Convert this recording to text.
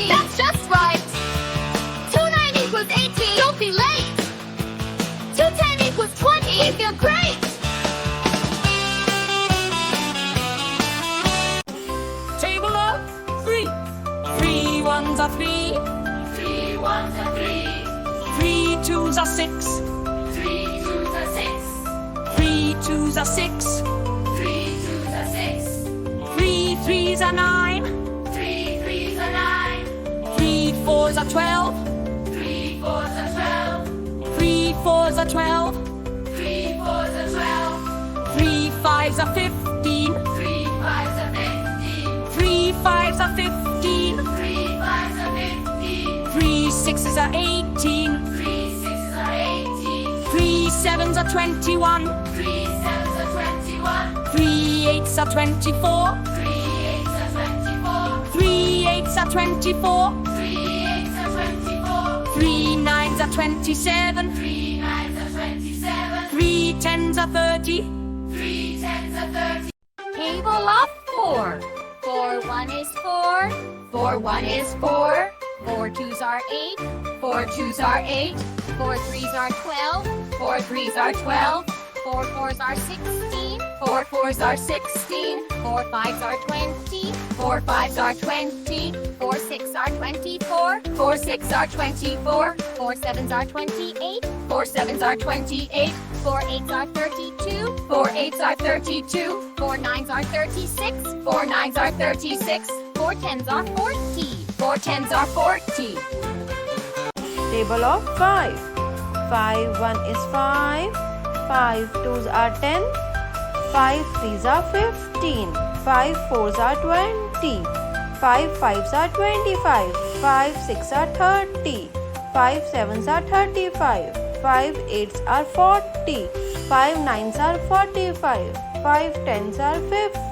20. That's just right. 2 9 equals 18. Don't be late. 2 10 equals 20. We feel great. Table of 3. 3 1s are 3. 3 1s are 3. 3 2s are 6. 3 2s are 6. 3 2s are 6. 3 2s are 6. 3 3s are 9. 3 3s are 9. 3 4s are 12. 3 4s are 12. 3 4s are 12. 3 4s are 12. 3 5s are 15. 3 5s are 15. 3 5s are 15. 3 5s are 15. 3 6s are 18. 3 6s are 18. 3 7s are 21. 3 7s are 21. 3 8s are 24. 3 8s are 24. 3 8s are 24. 3 8s are 24. 3 9s are 27. 3 9s are 27. 3 10s are 30. 3 10s are 30. Table of 4. 4 1 is 4. 4 1 is 4. 4 2s are 8. 4 2s are 8. 4 3s are 12. 4 3s are 12. 4 4s are 16. 4 4s are 16. 4 5s are 20. 4 5s are 20. 4 6 are 24. 4 6 are 24. 4 7s are 28. 4 7s are 28. 4 8s are 32. 4 8s are 32. 4 9s are 36. 4 9s are 36. 4 10s are 40. 4 10s are 40. Table of 5. 5 1 is 5. 5 2s are 10. 5 3s are 15. 5 4s are 20. 5 5s are 25. 5 6 are 30. 5 7s are 35. 5 8s are 40. 5 9s are 45. 5 10s are 50.